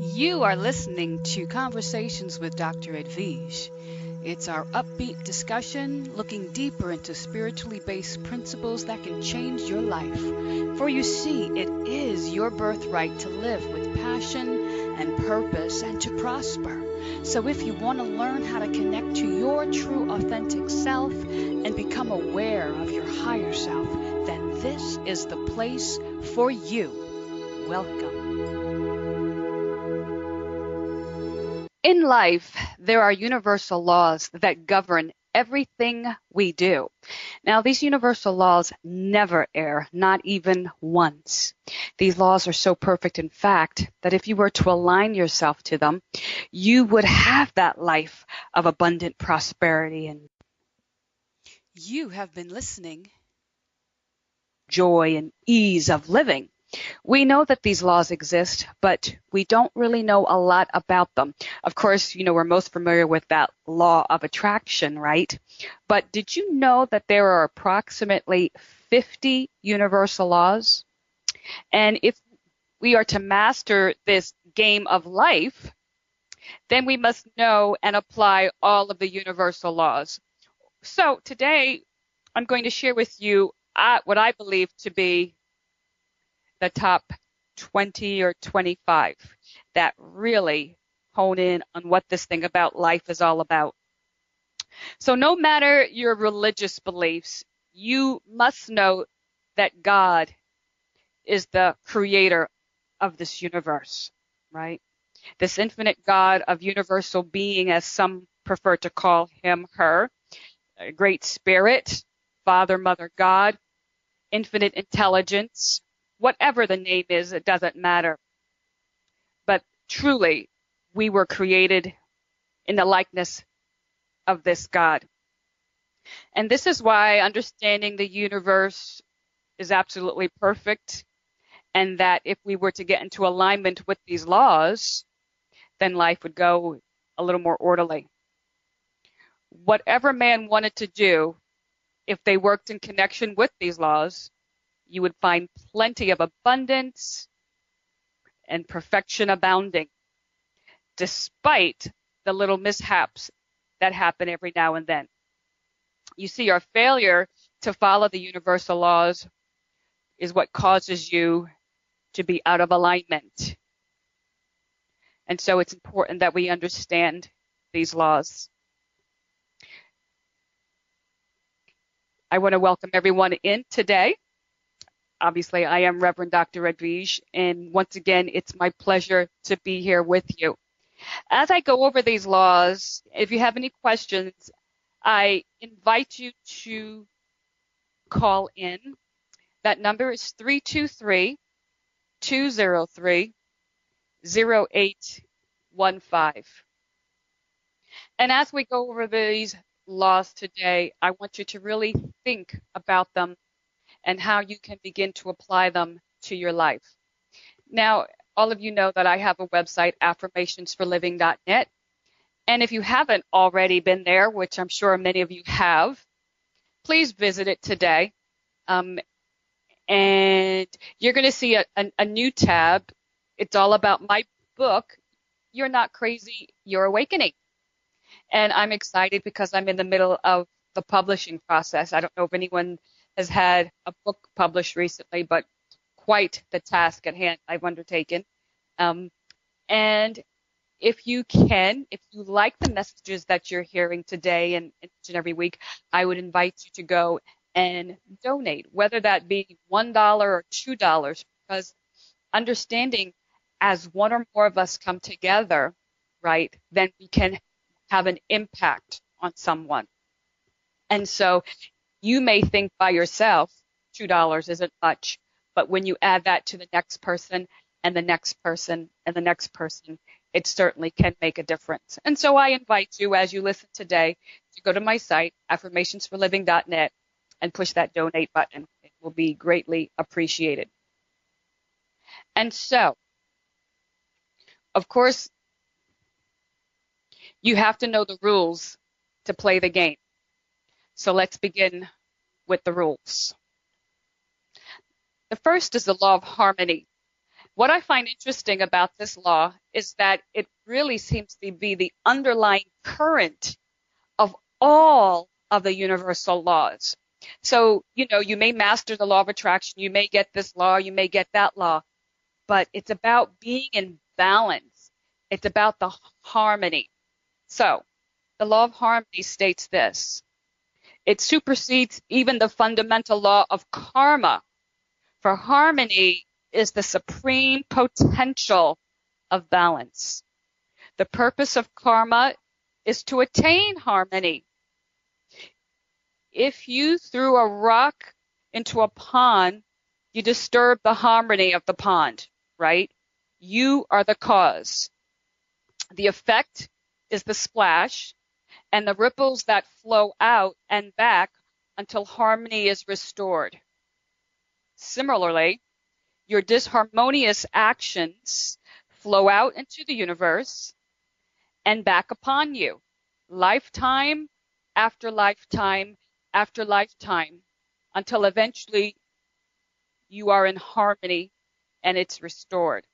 You are listening to Conversations with Dr. Edwige. It's our upbeat discussion looking deeper into spiritually based principles that can change your life. For you see, it is your birthright to live with passion and purpose and to prosper. So if you want to learn how to connect to your true authentic self and become aware of your higher self, then this is the place for you. Welcome. In life, there are universal laws that govern everything we do. Now, these universal laws never err, not even once. These laws are so perfect, in fact, that if you were to align yourself to them, you would have that life of abundant prosperity and you have been listening. Joy and ease of living. We know that these laws exist, but we don't really know a lot about them. Of course, we're most familiar with that law of attraction, right? But did you know that there are approximately 50 universal laws? And if we are to master this game of life, then we must know and apply all of the universal laws. So today, I'm going to share with you what I believe to be the top 20 or 25 that really hone in on what this thing about life is all about. So no matter your religious beliefs, you must know that God is the creator of this universe, right? This infinite God of universal being, as some prefer to call him, her, a great spirit, Father, Mother, God, infinite intelligence, whatever the name is, it doesn't matter. But truly, we were created in the likeness of this God. And this is why understanding the universe is absolutely perfect, and that if we were to get into alignment with these laws, then life would go a little more orderly. Whatever man wanted to do, if they worked in connection with these laws, you would find plenty of abundance and perfection abounding, despite the little mishaps that happen every now and then. You see, our failure to follow the universal laws is what causes you to be out of alignment. And so it's important that we understand these laws. I want to welcome everyone in today. Obviously, I am Reverend Dr. Edwige, and once again, it's my pleasure to be here with you. As I go over these laws, if you have any questions, I invite you to call in. That number is 323-203-0815. And as we go over these laws today, I want you to really think about them and how you can begin to apply them to your life. Now, all of you know that I have a website, affirmationsforliving.net. And if you haven't already been there, which I'm sure many of you have, please visit it today. And you're going to see a new tab. It's all about my book, You're Not Crazy, You're Awakening. And I'm excited because I'm in the middle of the publishing process. I don't know if anyone has had a book published recently, but quite the task at hand I've undertaken. And if you like the messages that you're hearing today and each and every week, I would invite you to go and donate, whether that be $1 or $2, because understanding as one or more of us come together, right, then we can have an impact on someone. And so you may think by yourself, $2 isn't much, but when you add that to the next person and the next person and the next person, it certainly can make a difference. And so I invite you, as you listen today, to go to my site, affirmationsforliving.net, and push that donate button. It will be greatly appreciated. And so, of course, you have to know the rules to play the game. So let's begin with the rules. The first is the law of harmony. What I find interesting about this law is that it really seems to be the underlying current of all of the universal laws. So, you may master the law of attraction, you may get this law, you may get that law, but it's about being in balance. It's about the harmony. So, the law of harmony states this: it supersedes even the fundamental law of karma, for harmony is the supreme potential of balance. The purpose of karma is to attain harmony. If you threw a rock into a pond, you disturb the harmony of the pond, right? You are the cause. The effect is the splash and the ripples that flow out and back until harmony is restored. Similarly, your disharmonious actions flow out into the universe and back upon you, lifetime after lifetime after lifetime, until eventually you are in harmony and it's restored.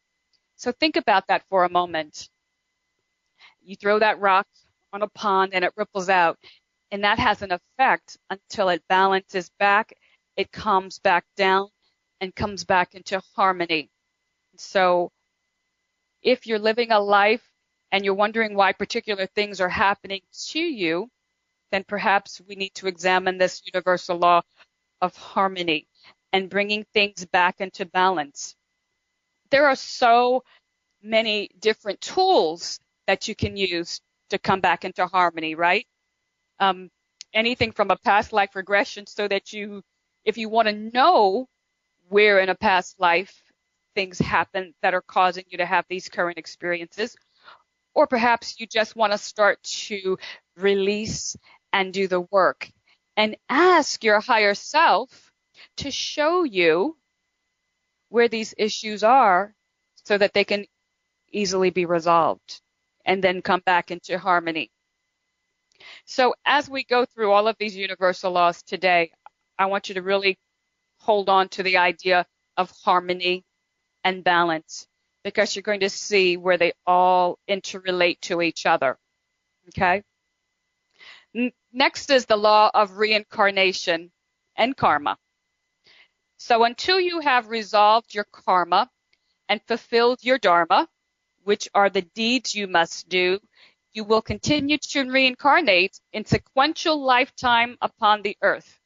So think about that for a moment. You throw that rock on a pond and it ripples out, and that has an effect until it balances back, it calms back down, and comes back into harmony. So if you're living a life and you're wondering why particular things are happening to you, then perhaps we need to examine this universal law of harmony and bringing things back into balance. There are so many different tools that you can use to come back into harmony, right? Anything from a past life regression, so that if you want to know where in a past life things happen that are causing you to have these current experiences, or perhaps you just want to start to release and do the work and ask your higher self to show you where these issues are so that they can easily be resolved and then come back into harmony. So as we go through all of these universal laws today, I want you to really hold on to the idea of harmony and balance, because you're going to see where they all interrelate to each other. Okay? Next is the law of reincarnation and karma. So until you have resolved your karma and fulfilled your dharma, which are the deeds you must do, you will continue to reincarnate in sequential lifetime upon the earth.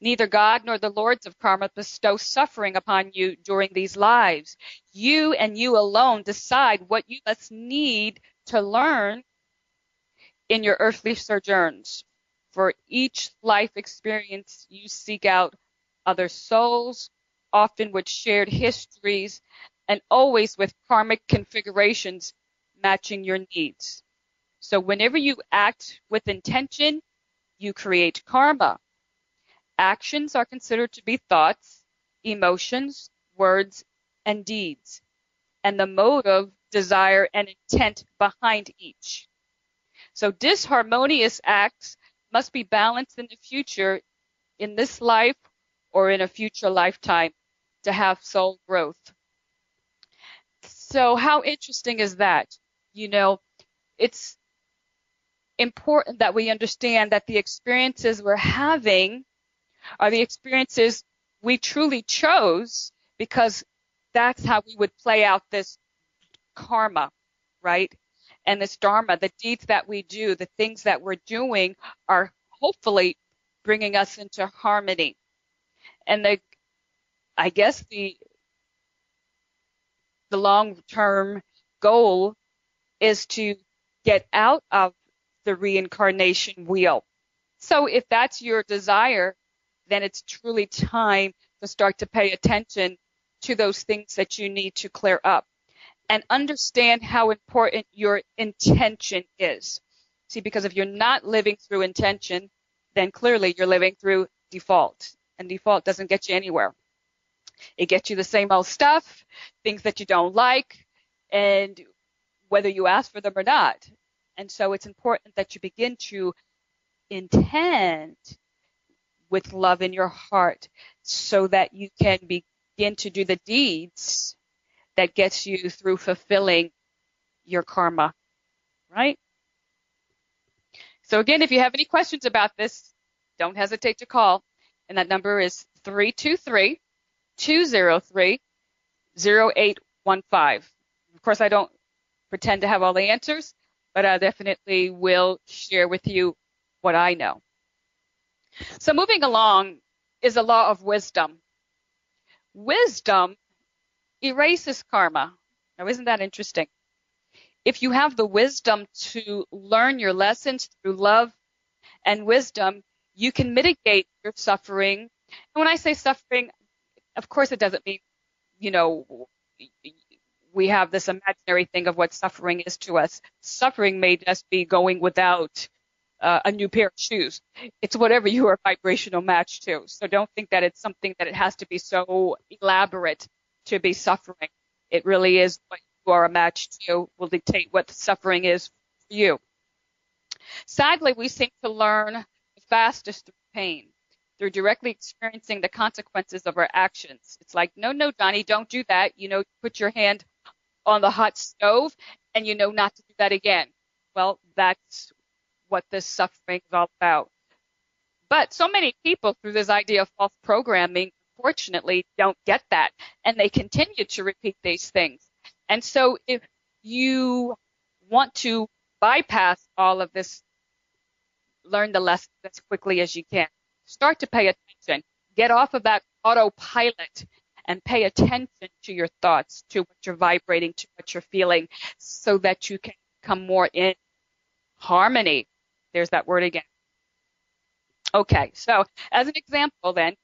Neither God nor the lords of karma bestow suffering upon you during these lives. You and you alone decide what you must need to learn in your earthly sojourns. For each life experience, you seek out other souls, often with shared histories, and always with karmic configurations matching your needs. So whenever you act with intention, you create karma. Actions are considered to be thoughts, emotions, words, and deeds, and the motive, desire, and intent behind each. So disharmonious acts must be balanced in the future, in this life or in a future lifetime, to have soul growth. So how interesting is that? It's important that we understand that the experiences we're having are the experiences we truly chose, because that's how we would play out this karma, right? And this dharma, the deeds that we do, the things that we're doing are hopefully bringing us into harmony. And I guess the long-term goal is to get out of the reincarnation wheel. So if that's your desire, then it's truly time to start to pay attention to those things that you need to clear up and understand how important your intention is. See, because if you're not living through intention, then clearly you're living through default, and default doesn't get you anywhere. It gets you the same old stuff, things that you don't like, and whether you ask for them or not. And so it's important that you begin to intend with love in your heart so that you can begin to do the deeds that gets you through fulfilling your karma, right? So again, if you have any questions about this, don't hesitate to call. And that number is 323-203-0815. Of course, I don't pretend to have all the answers, but I definitely will share with you what I know. So moving along is the law of wisdom. Wisdom erases karma. Now, isn't that interesting? If you have the wisdom to learn your lessons through love and wisdom, you can mitigate your suffering. And when I say suffering, of course, it doesn't mean, we have this imaginary thing of what suffering is to us. Suffering may just be going without a new pair of shoes. It's whatever you are vibrational match to. So don't think that it's something that it has to be so elaborate to be suffering. It really is what you are a match to will dictate what the suffering is for you. Sadly, we seem to learn the fastest through pain, through directly experiencing the consequences of our actions. It's like, no, Johnny, don't do that. Put your hand on the hot stove and not to do that again. Well, that's what this suffering is all about. But so many people through this idea of false programming, unfortunately, don't get that. And they continue to repeat these things. And so if you want to bypass all of this, learn the lesson as quickly as you can. Start to pay attention. Get off of that autopilot and pay attention to your thoughts, to what you're vibrating, to what you're feeling, so that you can come more in harmony. There's that word again. Okay, so as an example then,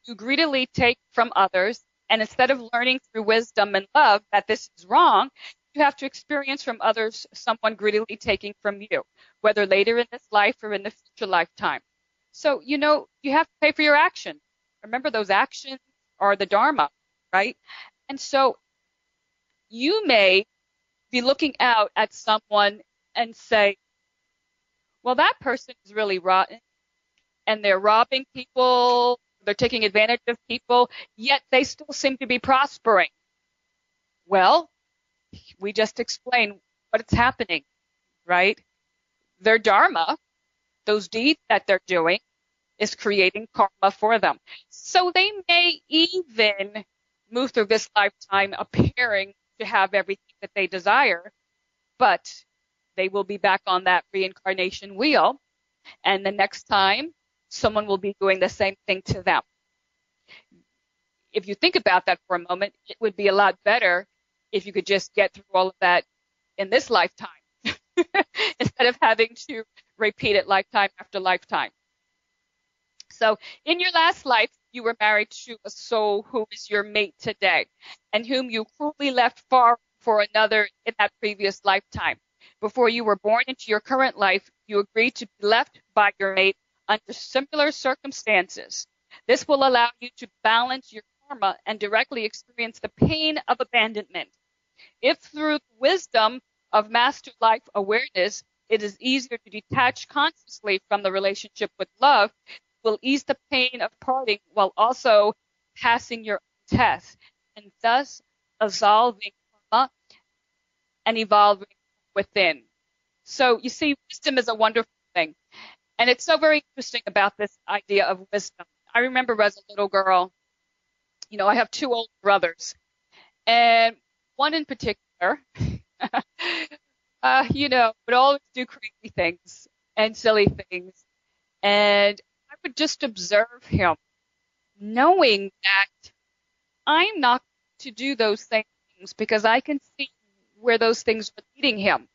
you greedily take from others, and instead of learning through wisdom and love that this is wrong, you have to experience from others someone greedily taking from you, whether later in this life or in the future lifetime. So, you have to pay for your actions. Remember, those actions are the Dharma, right? And so you may be looking out at someone and say, well, that person is really rotten, and they're robbing people, they're taking advantage of people, yet they still seem to be prospering. Well, we just explained what's happening, right? Their dharma, those deeds that they're doing, is creating karma for them. So they may even move through this lifetime appearing to have everything that they desire, but they will be back on that reincarnation wheel, and the next time someone will be doing the same thing to them. If you think about that for a moment, it would be a lot better if you could just get through all of that in this lifetime instead of having to repeat it lifetime after lifetime. So in your last life, you were married to a soul who is your mate today and whom you cruelly left far for another in that previous lifetime. Before you were born into your current life, you agreed to be left by your mate under similar circumstances. This will allow you to balance your karma and directly experience the pain of abandonment. If through the wisdom of master life awareness, it is easier to detach consciously from the relationship with love, it will ease the pain of parting while also passing your own test, and thus absolving karma and evolving within. So you see, wisdom is a wonderful thing. And it's so very interesting about this idea of wisdom. I remember as a little girl, I have two older brothers, and one in particular, would always do crazy things and silly things. And I would just observe him, knowing that I'm not to do those things because I can see where those things are leading him.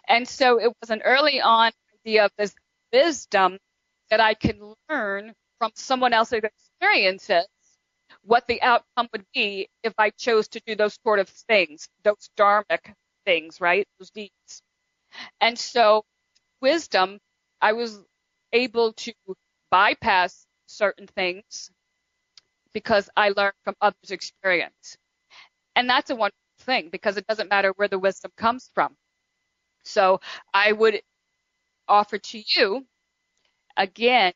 And so it was an early on idea of this wisdom that I can learn from someone else's experiences what the outcome would be if I chose to do those sort of things, those dharmic things, right? Those deeds. And so wisdom, I was able to bypass certain things because I learned from others' experience. And that's a wonderful thing because it doesn't matter where the wisdom comes from. So I would offer to you, again,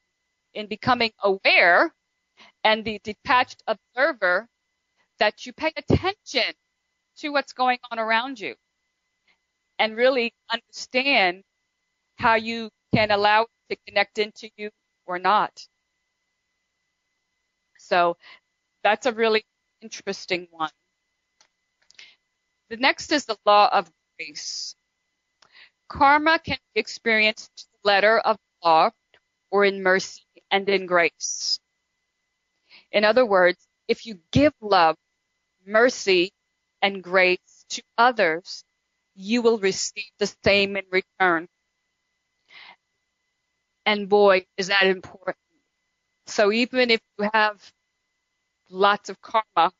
in becoming aware and the detached observer, that you pay attention to what's going on around you and really understand how you can allow it to connect into you or not. So that's a really interesting one. The next is the law of grace. Karma can be experienced to the letter of the law or in mercy and in grace. In other words, if you give love, mercy, and grace to others, you will receive the same in return. And boy, is that important. So even if you have lots of karma,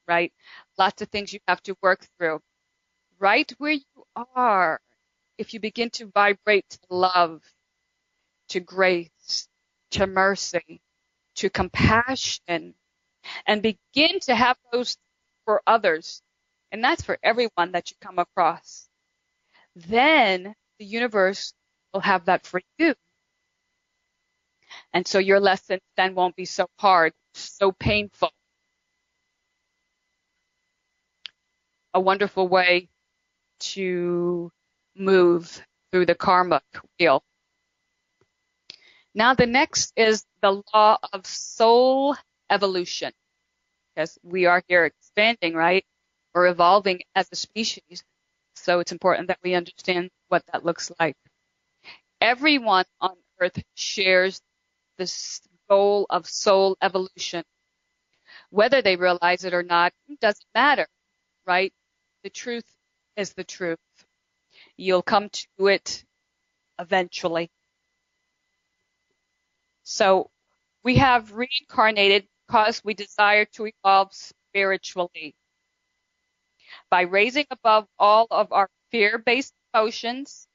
right? Lots of things you have to work through. Right where you are, if you begin to vibrate to love, to grace, to mercy, to compassion, and begin to have those for others, and that's for everyone that you come across, then the universe will have that for you. And so your lessons then won't be so hard, so painful. A wonderful way to move through the karma wheel. Now the next is the law of soul evolution, because we are here expanding, right? We're evolving as a species. So it's important that we understand what that looks like. Everyone on earth shares this goal of soul evolution. Whether they realize it or not, it doesn't matter, right? The truth is the truth. You'll come to it eventually. So we have reincarnated because we desire to evolve spiritually. By raising above all of our fear-based emotions,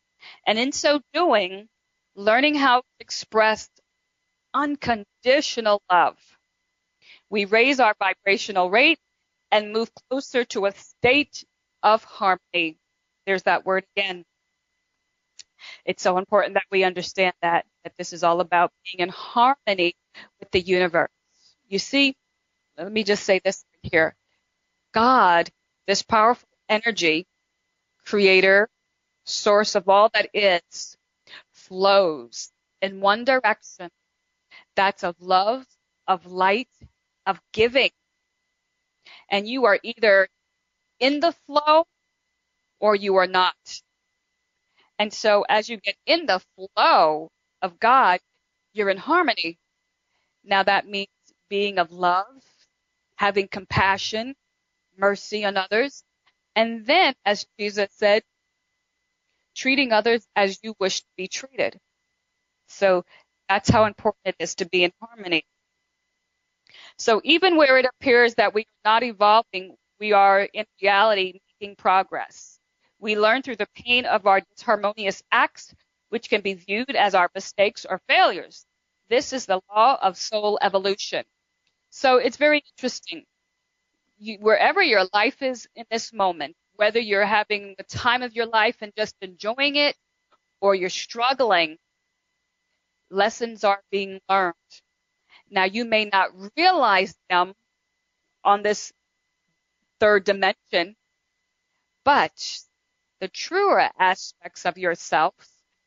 and in so doing, learning how to express unconditional love. We raise our vibrational rate and move closer to a state of harmony. There's that word again. It's so important that we understand that this is all about being in harmony with the universe. You see, let me just say this right here. God, this powerful energy, creator, source of all that is, flows in one direction. That's of love, of light, of giving. And you are either in the flow or you are not. And so as you get in the flow of God, you're in harmony. Now that means being of love, having compassion, mercy on others, and then, as Jesus said, treating others as you wish to be treated. So that's how important it is to be in harmony. So even where it appears that we are not evolving, we are in reality making progress. We learn through the pain of our disharmonious acts, which can be viewed as our mistakes or failures. This is the law of soul evolution. So it's very interesting. Wherever your life is in this moment, whether you're having the time of your life and just enjoying it, or you're struggling, lessons are being learned. Now, you may not realize them on this third dimension, but the truer aspects of yourself,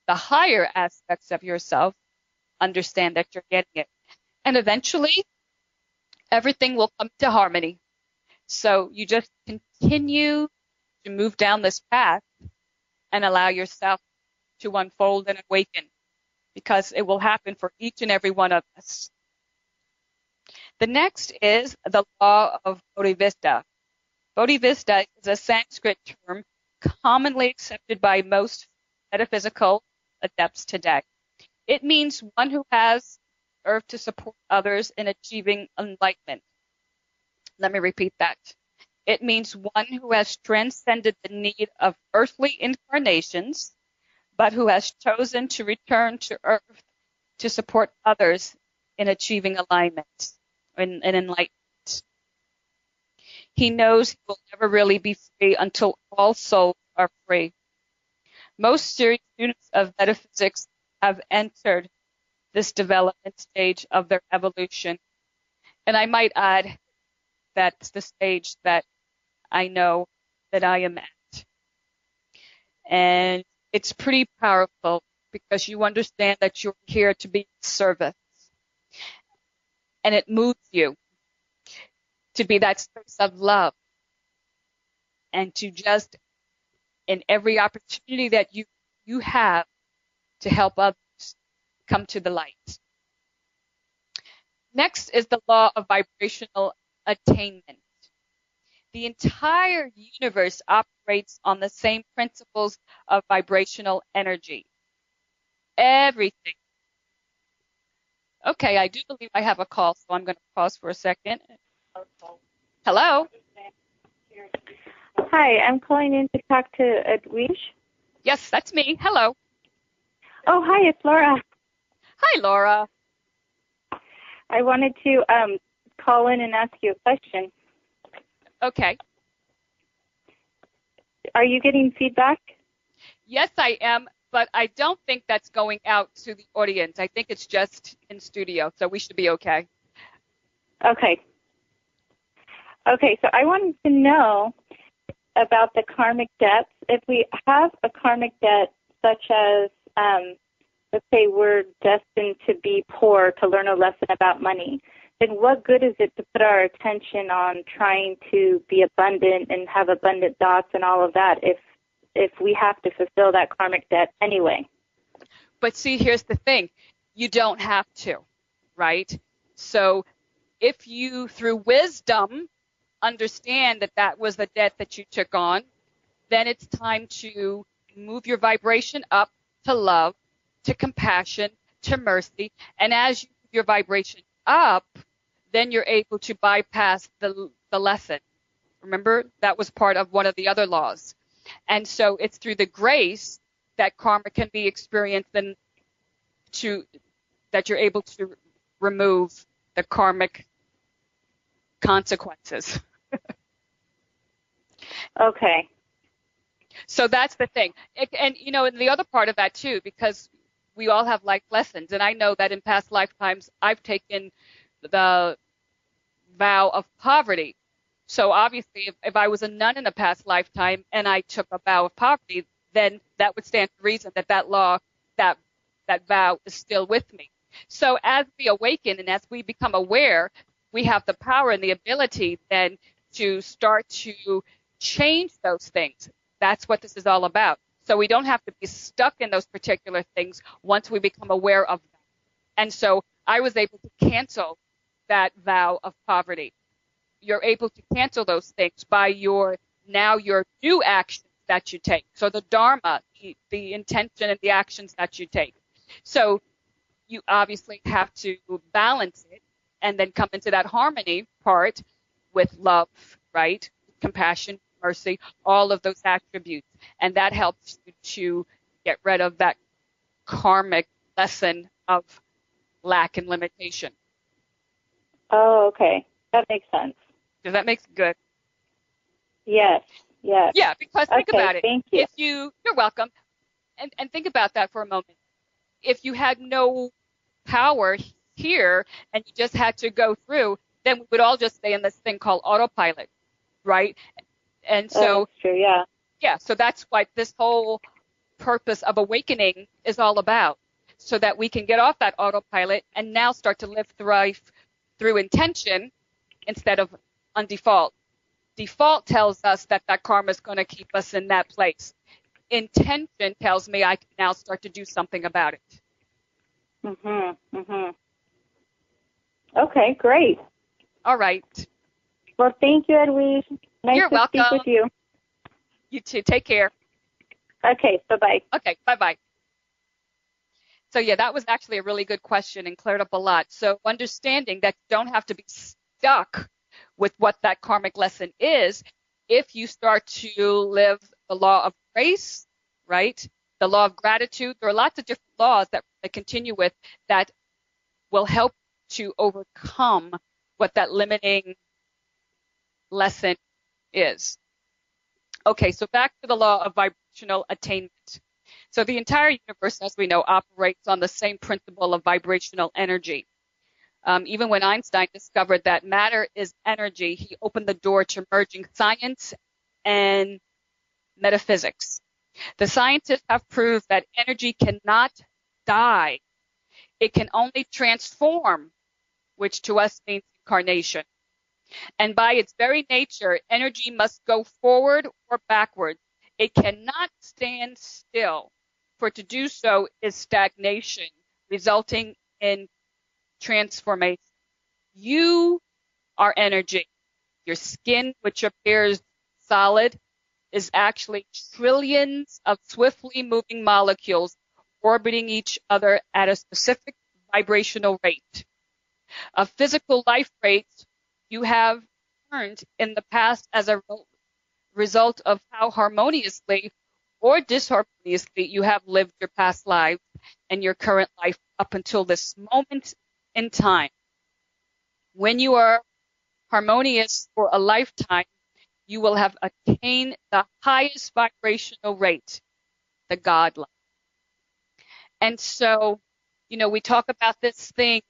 the higher aspects of yourself, understand that you're getting it. And eventually, everything will come to harmony. So you just continue to move down this path and allow yourself to unfold and awaken, because it will happen for each and every one of us. The next is the law of Bodhisattva. Bodhisattva is a Sanskrit term commonly accepted by most metaphysical adepts today. It means one who has served to support others in achieving enlightenment. Let me repeat that. It means one who has transcended the need of earthly incarnations, but who has chosen to return to earth to support others in achieving alignment and enlightenment. He knows he will never really be free until all souls are free. Most serious students of metaphysics have entered this development stage of their evolution. And I might add that's the stage that I know that I am at. And it's pretty powerful because you understand that you're here to be of service. And it moves you to be that space of love and to just, in every opportunity that you have, to help others come to the light. Next is the law of vibrational attainment. The entire universe operates on the same principles of vibrational energy. Everything. Okay, I do believe I have a call, so I'm going to pause for a second. Hello? Hi, I'm calling in to talk to Edwige. Yes, that's me. Hello. Oh, hi, it's Laura. Hi, Laura. I wanted to call in and ask you a question. Okay. Are you getting feedback? Yes, I am, but I don't think that's going out to the audience. I think it's just in studio, so we should be okay. Okay. Okay, so I wanted to know about the karmic debts. If we have a karmic debt such as, let's say we're destined to be poor, to learn a lesson about money, then what good is it to put our attention on trying to be abundant and have abundant thoughts and all of that if we have to fulfill that karmic debt anyway? But see, here's the thing. You don't have to, right? So if you, through wisdom, understand that that was the debt that you took on, then it's time to move your vibration up to love, to compassion, to mercy. And as you move your vibration up, then you're able to bypass the lesson. Remember, that was part of one of the other laws. And so it's through the grace that karma can be experienced and that you're able to remove the karmic consequences. Okay. So that's the thing. And the other part of that too, because we all have life lessons. And I know that in past lifetimes, I've taken the vow of poverty. So obviously, if I was a nun in a past lifetime and I took a vow of poverty, then that would stand to reason that law, that vow is still with me. So as we awaken and as we become aware, we have the power and the ability then to start to change those things. That's what this is all about. So we don't have to be stuck in those particular things once we become aware of them. And so I was able to cancel that vow of poverty. You're able to cancel those things by your new actions that you take. So the dharma, the intention and the actions that you take. So you obviously have to balance it and then come into that harmony part with love, right? Compassion, mercy, all of those attributes. And that helps you to get rid of that karmic lesson of lack and limitation. Oh, okay. That makes sense. Does that make good? Yes, yes. Yeah, because think about it. Thank you. You're welcome. And think about that for a moment. If you had no power here and you just had to go through, then we would all just stay in this thing called autopilot, right? And so that's true, yeah. Yeah, so that's what this whole purpose of awakening is all about, so that we can get off that autopilot and now start to live through intention instead of on default. Default tells us that karma is going to keep us in that place. Intention tells me I can now start to do something about it. Okay, great. All right. Well, thank you, Edwige. Nice You're to welcome. speak with you. You too. Take care. Okay, bye-bye. Okay, bye-bye. So yeah, that was actually a really good question and cleared up a lot. So understanding that you don't have to be stuck with what that karmic lesson is, if you start to live the law of grace, right? The law of gratitude. There are lots of different laws that I continue with that will help to overcome what that limiting lesson is. Okay, so back to the law of vibrational attainment. So the entire universe, as we know, operates on the same principle of vibrational energy. Even when Einstein discovered that matter is energy, he opened the door to merging science and metaphysics. The scientists have proved that energy cannot die. It can only transform, which to us means incarnation. And by its very nature, energy must go forward or backward. It cannot stand still, for to do so is stagnation, resulting in transformation. You are energy. Your skin, which appears solid, is actually trillions of swiftly moving molecules orbiting each other at a specific vibrational rate. A physical life rate you have earned in the past as a result of how harmoniously or disharmoniously you have lived your past lives and your current life up until this moment in time. When you are harmonious for a lifetime, you will have attained the highest vibrational rate, the God life. And so, we talk about this thing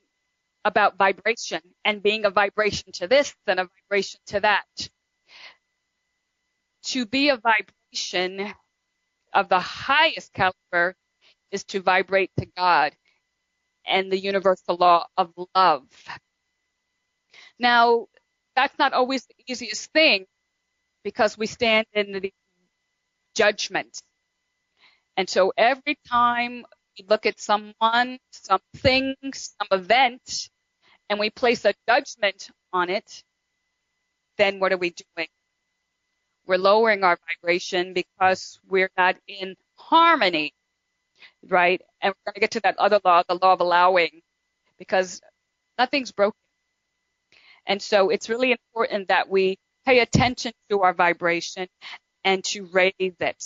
about vibration and being a vibration to this and a vibration to that. To be a vibration of the highest caliber is to vibrate to God and the universal law of love. Now, that's not always the easiest thing because we stand in the judgment. And so every time we look at someone, something, some event, and we place a judgment on it, then what are we doing? We're lowering our vibration because we're not in harmony, right? And we're going to get to that other law, the law of allowing, because nothing's broken. And so it's really important that we pay attention to our vibration and to raise it.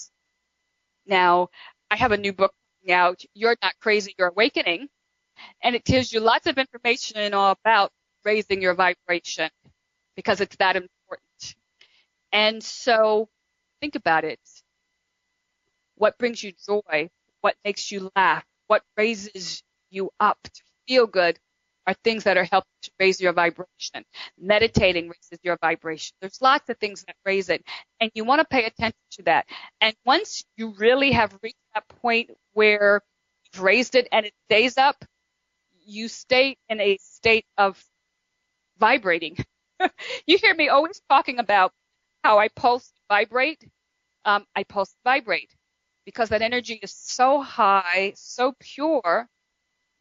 Now, I have a new book coming out, You're Not Crazy, You're Awakening, and it gives you lots of information all about raising your vibration because it's that important. And so think about it. What brings you joy? What makes you laugh? What raises you up to feel good are things that are helping to raise your vibration. Meditating raises your vibration. There's lots of things that raise it, and you want to pay attention to that. And once you really have reached that point where you've raised it and it stays up, you stay in a state of vibrating. You hear me always talking about how I pulse vibrate. I pulse vibrate because that energy is so high, so pure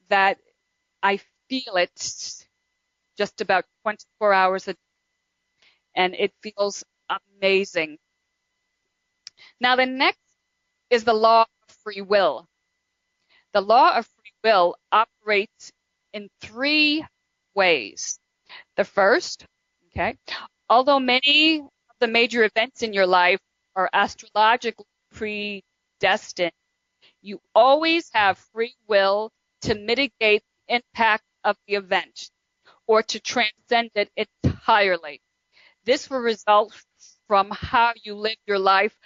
that I feel it just about 24 hours a day, and it feels amazing. Now, the next is the law of free will. The law of free will operates in three ways. The first, although many of the major events in your life are astrologically predestined, you always have free will to mitigate the impact of the event or to transcend it entirely. This will result from how you live your life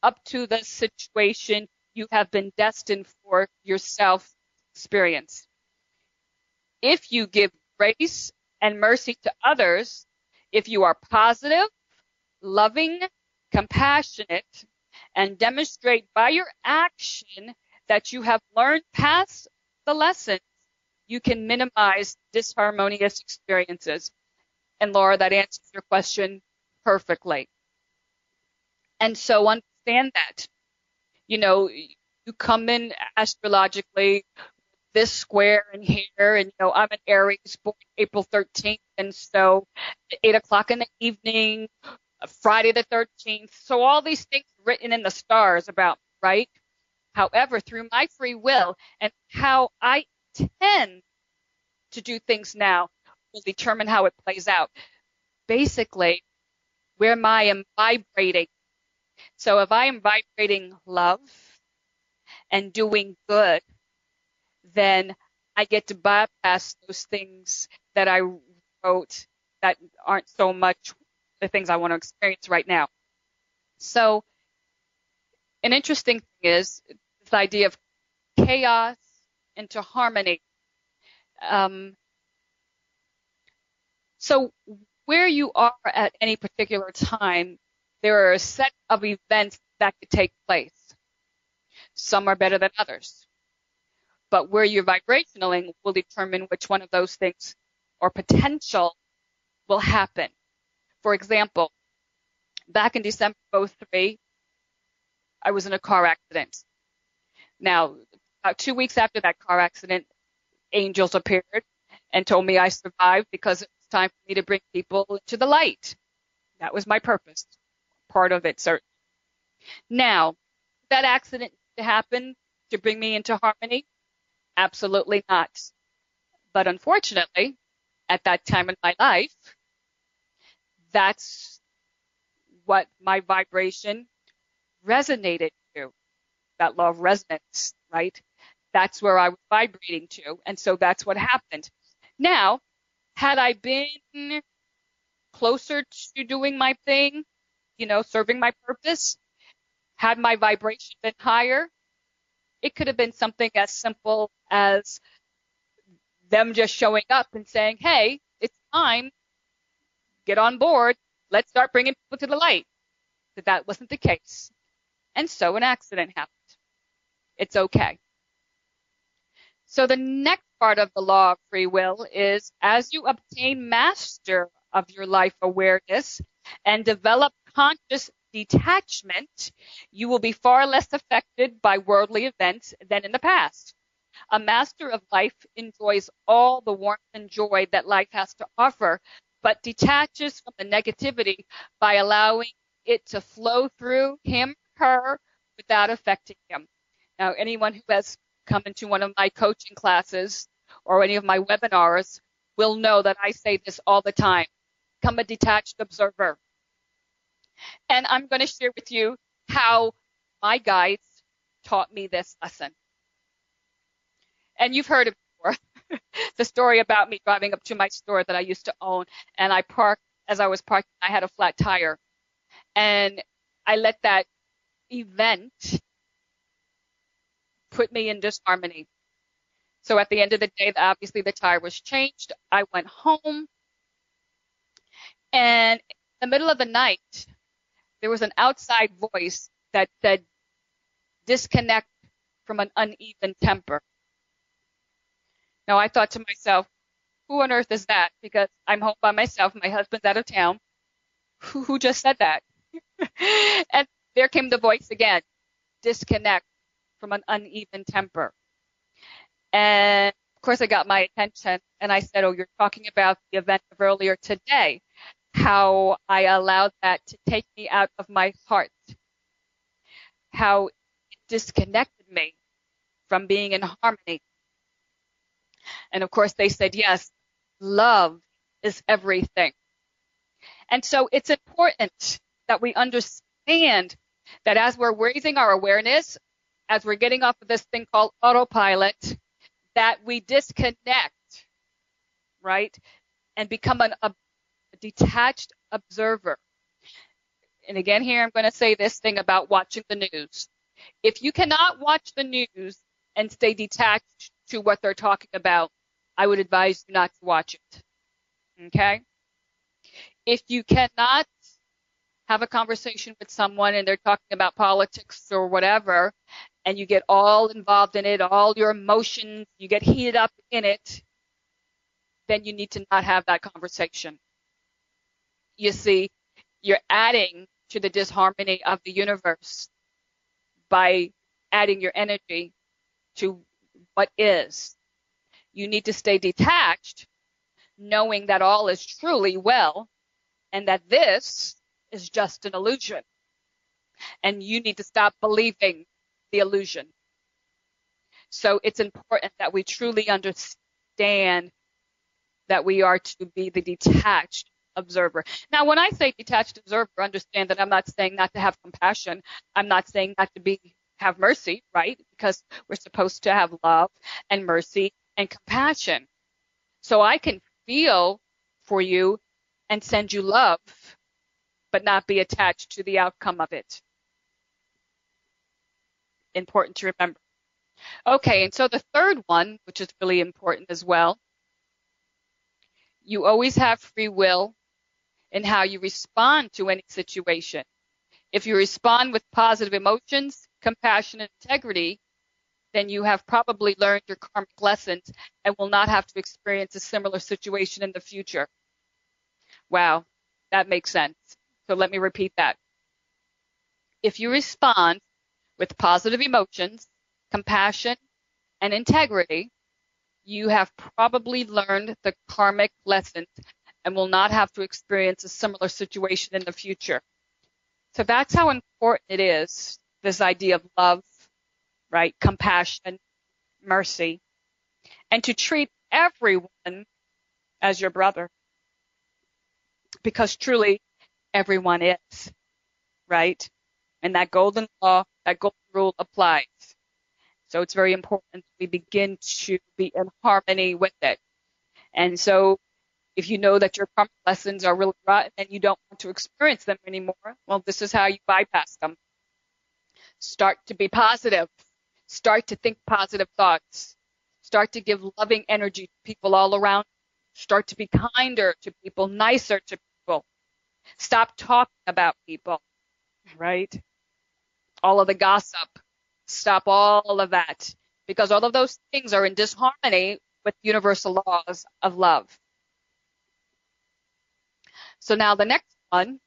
up to the situation you have been destined for yourself experience. If you give grace and mercy to others, if you are positive, loving, compassionate, and demonstrate by your action that you have learned past the lessons, you can minimize disharmonious experiences. And Laura, that answers your question perfectly. And so understand that, you come in astrologically, this square in here, and I'm an Aries, born April 13th, and so 8 o'clock in the evening, Friday the 13th. So all these things written in the stars about, right? However, through my free will and how I tend to do things now will determine how it plays out. Basically, where I am vibrating. So if I am vibrating love and doing good, then I get to bypass those things that I wrote that aren't so much the things I want to experience right now. So an interesting thing is this idea of chaos into harmony. So where you are at any particular time there are a set of events that could take place. Some are better than others. But where you're vibrationaling will determine which one of those things or potential will happen. For example, back in December of 2003, I was in a car accident. Now, about 2 weeks after that car accident, angels appeared and told me I survived because it was time for me to bring people into the light. That was my purpose, part of it, certainly. Now, that accident happened to bring me into harmony? Absolutely not. But unfortunately, at that time in my life, that's what my vibration resonated to, that law of resonance, right? That's where I was vibrating to, and so that's what happened. Now, had I been closer to doing my thing, serving my purpose, had my vibration been higher, it could have been something as simple as them just showing up and saying, hey, it's time, get on board, let's start bringing people to the light. But that wasn't the case. And so an accident happened. It's okay. So the next part of the law of free will is as you obtain master of your life awareness and develop conscious detachment, you will be far less affected by worldly events than in the past. A master of life enjoys all the warmth and joy that life has to offer, but detaches from the negativity by allowing it to flow through him, her, without affecting him. Now, anyone who has come into one of my coaching classes or any of my webinars will know that I say this all the time. Become a detached observer. And I'm going to share with you how my guides taught me this lesson. And you've heard it before. The story about me driving up to my store that I used to own, and as I was parking, I had a flat tire. And I let that event put me in disharmony. So at the end of the day, obviously the tire was changed. I went home, and in the middle of the night, there was an outside voice that said, disconnect from an uneven temper. Now, I thought to myself, who on earth is that? Because I'm home by myself. My husband's out of town. Who just said that? And there came the voice again, disconnect from an uneven temper. And of course, it got my attention. And I said, oh, you're talking about the event of earlier today, how I allowed that to take me out of my heart, how it disconnected me from being in harmony. And of course, they said, yes, love is everything. And so it's important that we understand that as we're raising our awareness, as we're getting off of this thing called autopilot, that we disconnect, right, and become a detached observer. And again, here I'm going to say this thing about watching the news. If you cannot watch the news and stay detached to what they're talking about, I would advise you not to watch it. Okay? If you cannot have a conversation with someone and they're talking about politics or whatever, and you get all involved in it, all your emotions, you get heated up in it, then you need to not have that conversation. You see, you're adding to the disharmony of the universe by adding your energy to what is. You need to stay detached, knowing that all is truly well, and that this is just an illusion. And you need to stop believing the illusion. So it's important that we truly understand that we are to be the detached observer. Now, when I say detached observer, understand that I'm not saying not to have compassion. I'm not saying not to have mercy, right? Because we're supposed to have love and mercy and compassion. So I can feel for you and send you love, but not be attached to the outcome of it. Important to remember. Okay, and so the third one, which is really important as well, you always have free will in how you respond to any situation. If you respond with positive emotions, compassion, and integrity, then you have probably learned your karmic lessons and will not have to experience a similar situation in the future. Wow, that makes sense. So let me repeat that. If you respond with positive emotions, compassion, and integrity, you have probably learned the karmic lessons and will not have to experience a similar situation in the future. So that's how important it is, this idea of love, right? Compassion, mercy, and to treat everyone as your brother. Because truly, everyone is, right? And that golden law, that golden rule applies. So it's very important we begin to be in harmony with it. And so if you know that your karmic lessons are really rotten and you don't want to experience them anymore, well, this is how you bypass them. Start to be positive. Start to think positive thoughts. Start to give loving energy to people all around. Start to be kinder to people, nicer to people. Stop talking about people, right? All of the gossip. Stop all of that, because all of those things are in disharmony with universal laws of love. So now the next one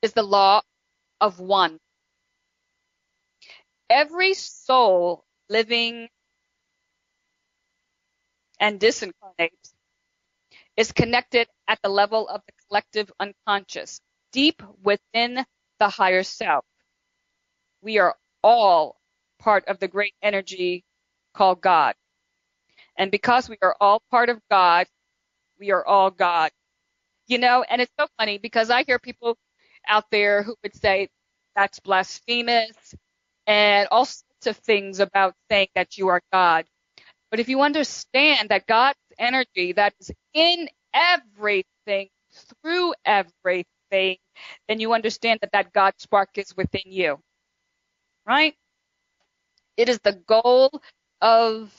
is the law of one. Every soul living and disincarnate is connected at the level of the collective unconscious, deep within the higher self. We are all part of the great energy called God. And because we are all part of God, we are all God. You know, and it's so funny because I hear people out there who would say that's blasphemous and all sorts of things about saying that you are God. But if you understand that God's energy that is in everything, through everything, then you understand that that God spark is within you, right? It is the goal of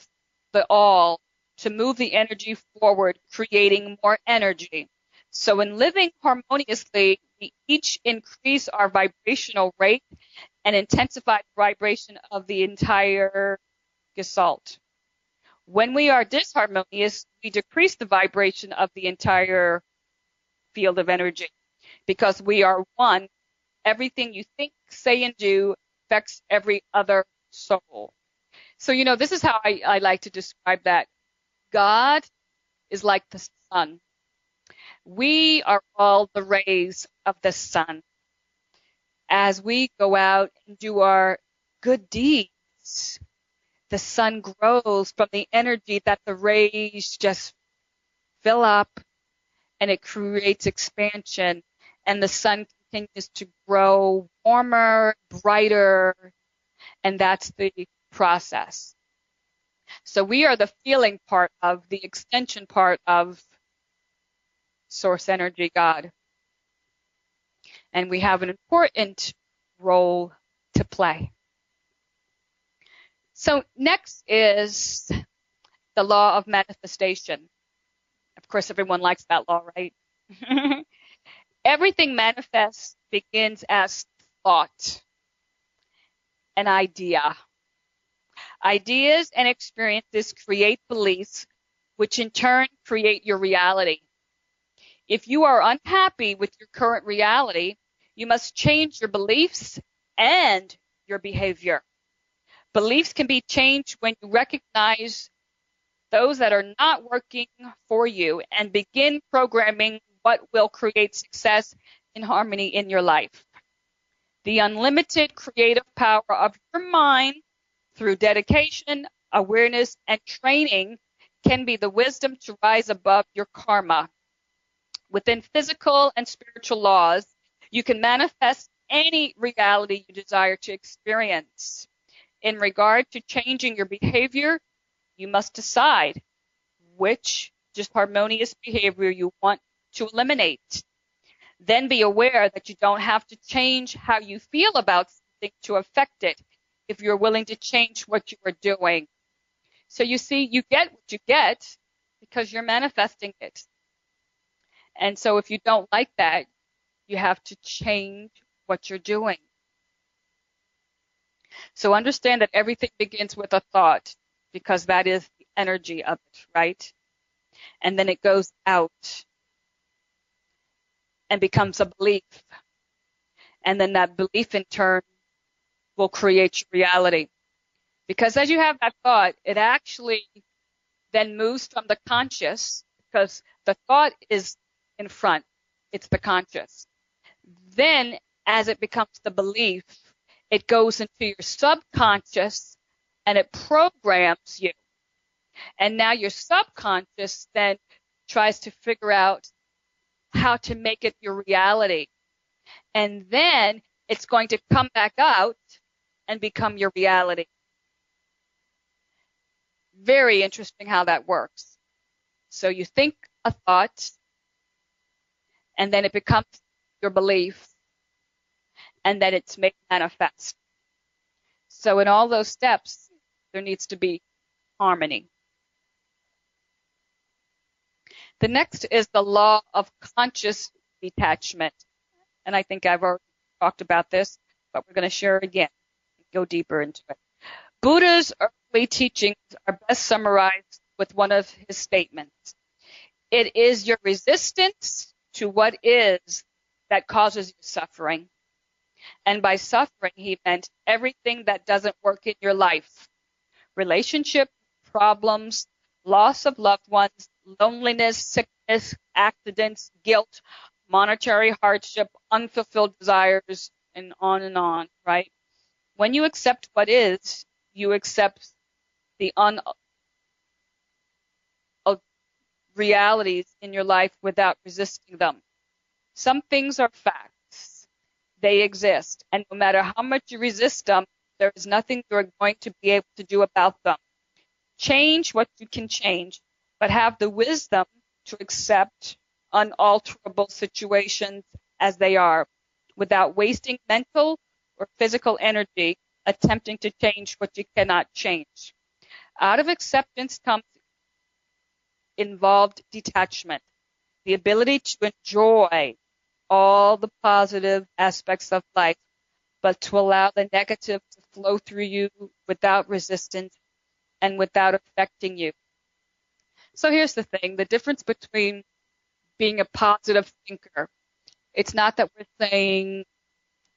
the all to move the energy forward, creating more energy. So in living harmoniously, we each increase our vibrational rate and intensify the vibration of the entire gestalt. When we are disharmonious, we decrease the vibration of the entire field of energy. Because we are one, everything you think, say, and do affects every other soul. So, you know, this is how I like to describe that. God is like the sun. We are all the rays of the sun. As we go out and do our good deeds, the sun grows from the energy that the rays just fill up, and it creates expansion, and the sun continues to grow warmer, brighter, and that's the process. So we are the feeling part of the extension part of source energy, God. And we have an important role to play. So next is the law of manifestation. Of course, everyone likes that law, right? Everything manifests begins as thought, an idea. Ideas and experiences create beliefs, which in turn create your reality. If you are unhappy with your current reality, you must change your beliefs and your behavior. Beliefs can be changed when you recognize those that are not working for you and begin programming what will create success and harmony in your life. The unlimited creative power of your mind through dedication, awareness, and training can be the wisdom to rise above your karma. Within physical and spiritual laws, you can manifest any reality you desire to experience. In regard to changing your behavior, you must decide which disharmonious behavior you want to eliminate. Then be aware that you don't have to change how you feel about something to affect it if you're willing to change what you are doing. So you see, you get what you get because you're manifesting it. And so if you don't like that, you have to change what you're doing. So understand that everything begins with a thought, because that is the energy of it, right? And then it goes out and becomes a belief. And then that belief in turn will create your reality. Because as you have that thought, it actually then moves from the conscious, because the thought is in front, it's the conscious. Then as it becomes the belief, it goes into your subconscious and it programs you. And now your subconscious then tries to figure out how to make it your reality. And then it's going to come back out and become your reality. Very interesting how that works. So you think a thought, and then it becomes your belief, and then it's made manifest. So in all those steps, there needs to be harmony. The next is the law of conscious detachment. And I think I've already talked about this, but we're going to share it again and go deeper into it. Buddha's early teachings are best summarized with one of his statements. It is your resistance to what is that causes you suffering. And by suffering, he meant everything that doesn't work in your life. Relationship problems, loss of loved ones, loneliness, sickness, accidents, guilt, monetary hardship, unfulfilled desires, and on, right? When you accept what is, you accept the realities in your life without resisting them. Some things are facts. They exist. And no matter how much you resist them, there is nothing you're going to be able to do about them. Change what you can change, but have the wisdom to accept unalterable situations as they are, without wasting mental or physical energy attempting to change what you cannot change. Out of acceptance comes involved detachment, the ability to enjoy all the positive aspects of life, but to allow the negative to flow through you without resistance and without affecting you. So here's the thing, the difference between being a positive thinker, it's not that we're saying,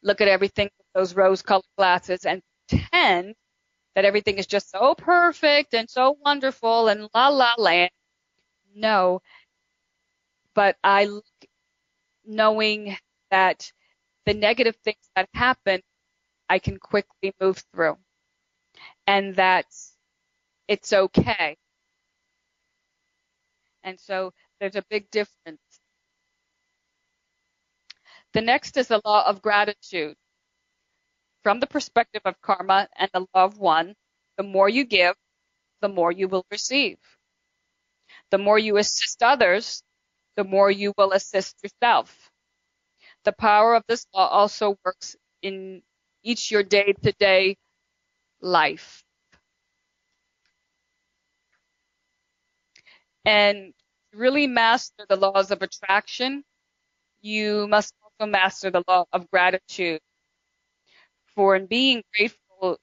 look at everything with those rose-colored glasses and pretend that everything is just so perfect and so wonderful and la la land. No, but I look knowing that the negative things that happen, I can quickly move through, and that it's okay. And so there's a big difference. The next is the law of gratitude. From the perspective of karma and the law of one, the more you give, the more you will receive. The more you assist others, the more you will assist yourself. The power of this law also works in each your day-to-day life. And to really master the laws of attraction, you must also master the law of gratitude. For in being grateful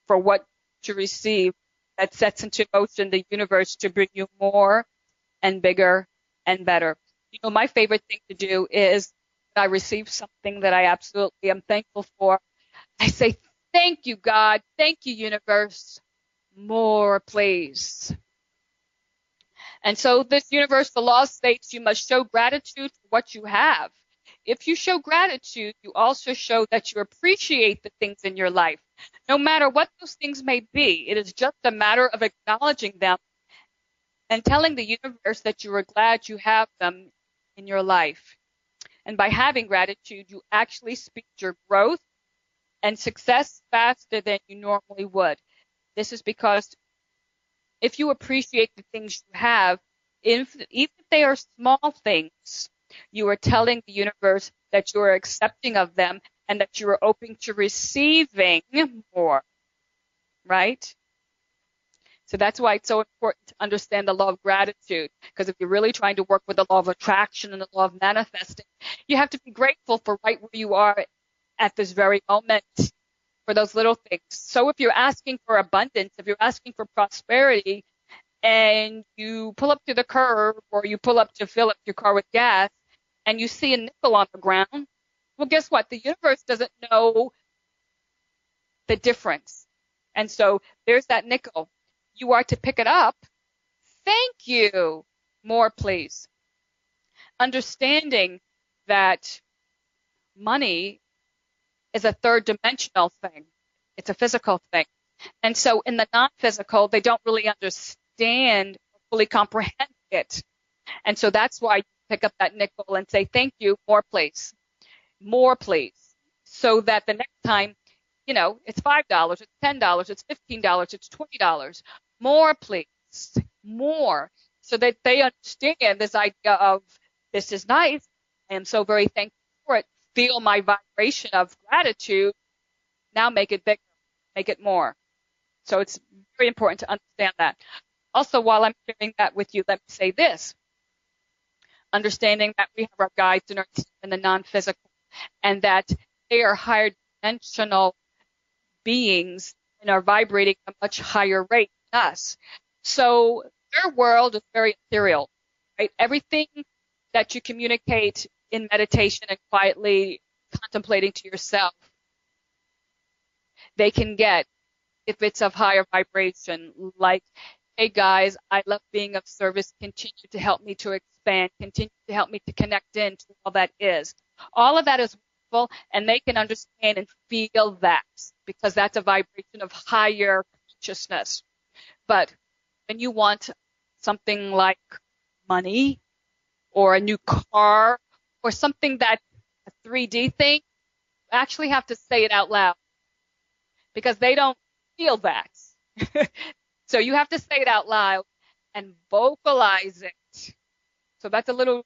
for what to receive, that sets into motion the universe to bring you more and bigger and better. You know, my favorite thing to do is when I receive something that I absolutely am thankful for, I say, thank you, God. Thank you, universe. More, please. And so this universal law states you must show gratitude for what you have. If you show gratitude, you also show that you appreciate the things in your life. No matter what those things may be, it is just a matter of acknowledging them and telling the universe that you are glad you have them in your life. And by having gratitude, you actually speed your growth and success faster than you normally would. This is because if you appreciate the things you have, even if they are small things, you are telling the universe that you are accepting of them and that you are open to receiving more, right? So that's why it's so important to understand the law of gratitude. Because if you're really trying to work with the law of attraction and the law of manifesting, you have to be grateful for right where you are at this very moment, for those little things. So if you're asking for abundance, if you're asking for prosperity, and you pull up to the curb or you pull up to fill up your car with gas and you see a nickel on the ground, well, guess what? The universe doesn't know the difference. And so there's that nickel. You are to pick it up. Thank you. More, please. Understanding that money is a third dimensional thing. It's a physical thing. And so in the non-physical, they don't really understand or fully comprehend it. And so that's why you pick up that nickel and say, thank you, more please. More please. So that the next time, you know, it's $5, it's $10, it's $15, it's $20. More please. More. So that they understand this idea of, this is nice. I am so very thankful for it. Feel my vibration of gratitude. Now make it bigger. Make it more. So it's very important to understand that. Also, while I'm sharing that with you, let me say this. Understanding that we have our guides and our team in the non-physical, and that they are higher dimensional beings and are vibrating at a much higher rate than us. So their world is very ethereal, right? Everything that you communicate in meditation and quietly contemplating to yourself, they can get if it's of higher vibration, like, hey guys, I love being of service, continue to help me to expand, continue to help me to connect into all that is. All of that is wonderful, and they can understand and feel that, because that's a vibration of higher consciousness. But when you want something like money or a new car or something that's a 3D thing, you actually have to say it out loud, because they don't feel that. So you have to say it out loud and vocalize it. So that's a little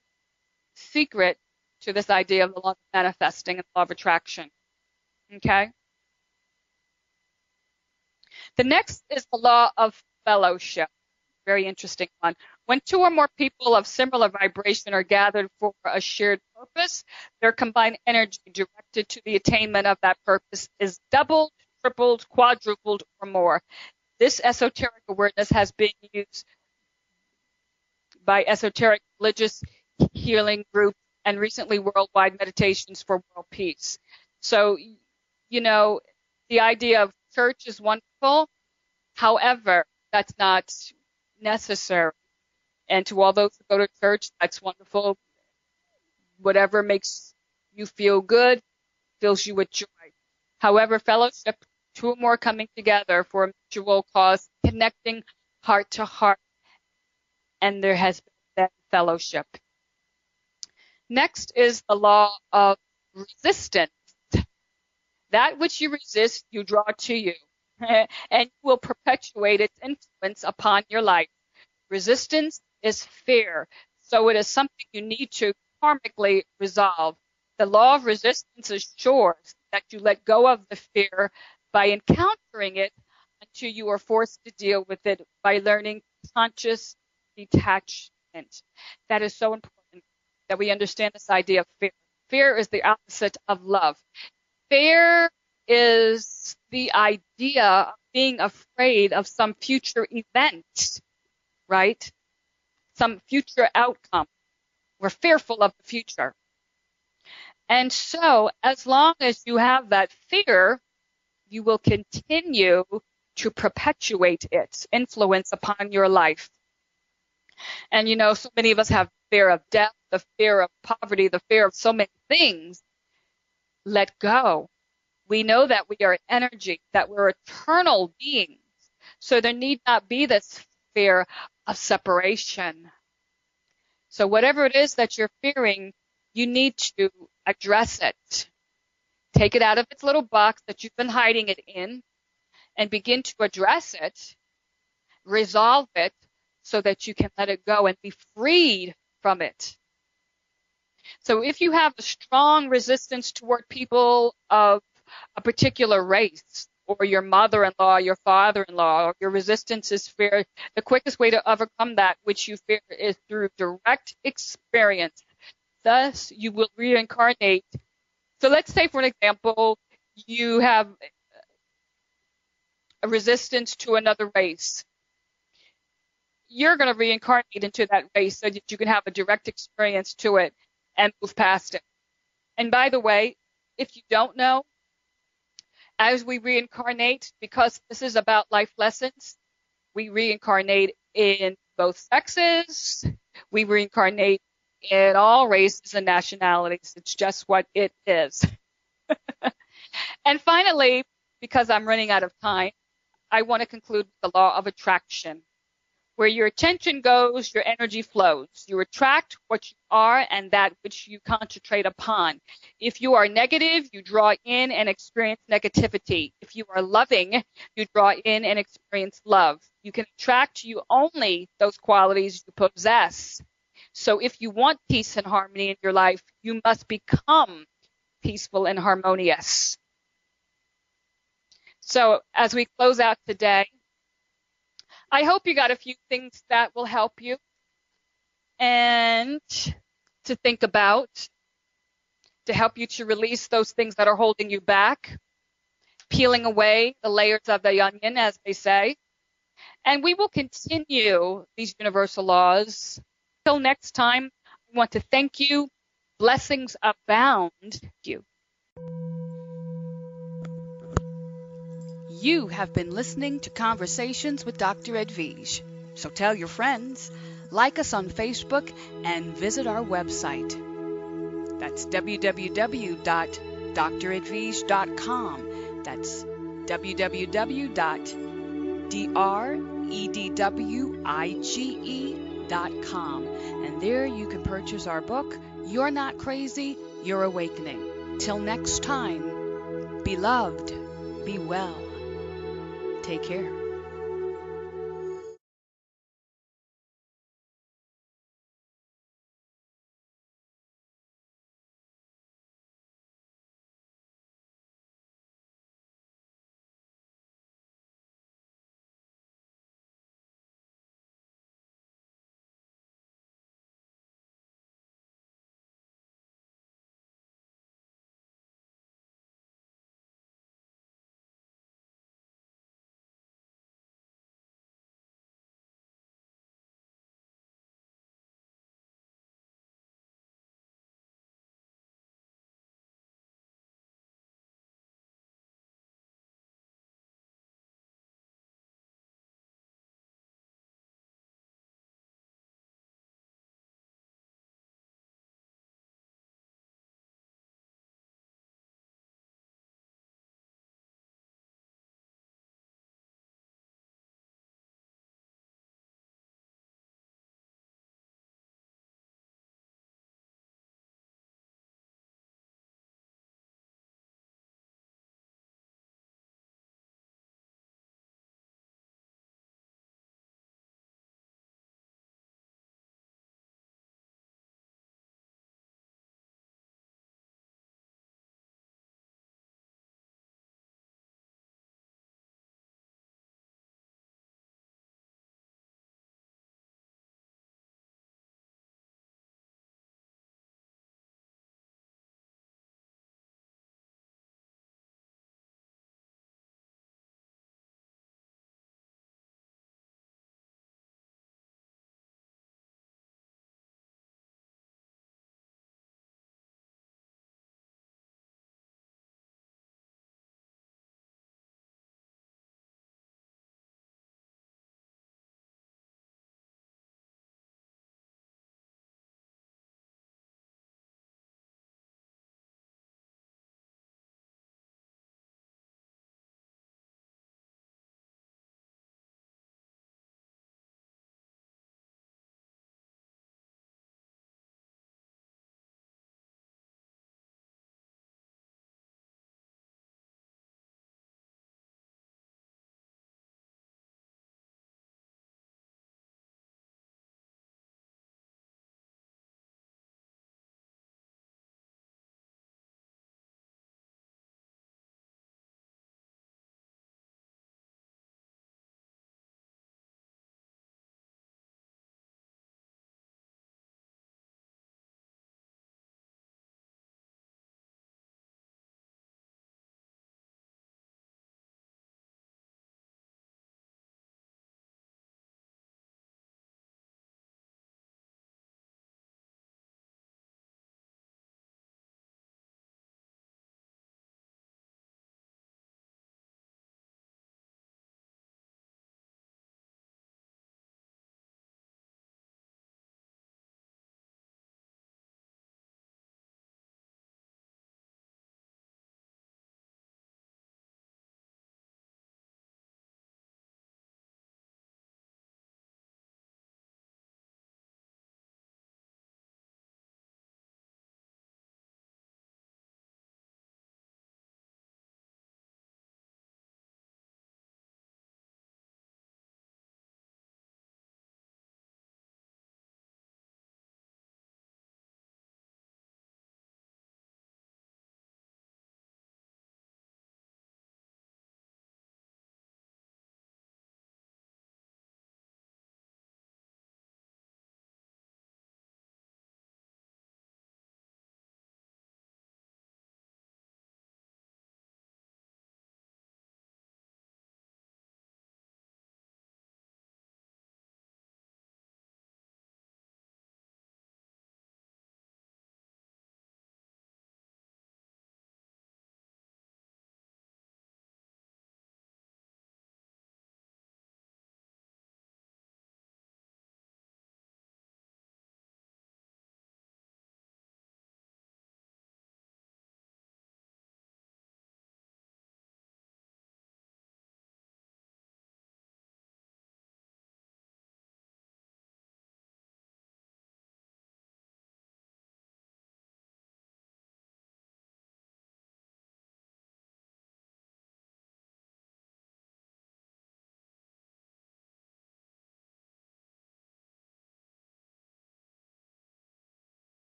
secret to this idea of the law of manifesting and the law of attraction. Okay? The next is the law of fellowship. Very interesting one. When two or more people of similar vibration are gathered for a shared purpose, their combined energy directed to the attainment of that purpose is doubled, tripled, quadrupled, or more. This esoteric awareness has been used by esoteric religious healing groups and recently worldwide meditations for world peace. So, you know, the idea of church is wonderful. However, that's not necessary. And to all those who go to church, that's wonderful. Whatever makes you feel good, fills you with joy. However, fellowship, two or more coming together for a mutual cause, connecting heart to heart, and there has been that fellowship. Next is the law of resistance. That which you resist, you draw to you, and will perpetuate its influence upon your life. Resistance is fear, so it is something you need to karmically resolve. The law of resistance assures that you let go of the fear by encountering it until you are forced to deal with it by learning conscious detachment. That is so important that we understand this idea of fear. Fear is the opposite of love. Fear is the idea of being afraid of some future event, right? Some future outcome. We're fearful of the future. And so, as long as you have that fear, you will continue to perpetuate its influence upon your life. And you know, so many of us have fear of death, the fear of poverty, the fear of so many things. Let go. We know that we are energy, that we're eternal beings. So there need not be this fear of separation. So whatever it is that you're fearing, you need to address it. Take it out of its little box that you've been hiding it in and begin to address it, resolve it so that you can let it go and be freed from it. So if you have a strong resistance toward people of a particular race or your mother-in-law, your father-in-law, or your resistance is fear, the quickest way to overcome that which you fear is through direct experience. Thus, you will reincarnate. So let's say, for an example, you have a resistance to another race. You're going to reincarnate into that race so that you can have a direct experience to it and move past it. And by the way, if you don't know, as we reincarnate, because this is about life lessons, we reincarnate in both sexes. We reincarnate in all races and nationalities. It's just what it is. And finally, because I'm running out of time, I want to conclude with the law of attraction. Where your attention goes, your energy flows. You attract what you are and that which you concentrate upon. If you are negative, you draw in and experience negativity. If you are loving, you draw in and experience love. You can attract to you only those qualities you possess. So if you want peace and harmony in your life, you must become peaceful and harmonious. So as we close out today, I hope you got a few things that will help you and to think about, to help you to release those things that are holding you back, peeling away the layers of the onion, as they say. And we will continue these universal laws. Till next time, I want to thank you. Blessings abound. Thank you. You have been listening to Conversations with Dr. Edwige. So tell your friends, like us on Facebook, and visit our website. That's www.dredwige.com. That's www.dredwige.com. And there you can purchase our book, You're Not Crazy, You're Awakening. Till next time, be loved, be well. Take care.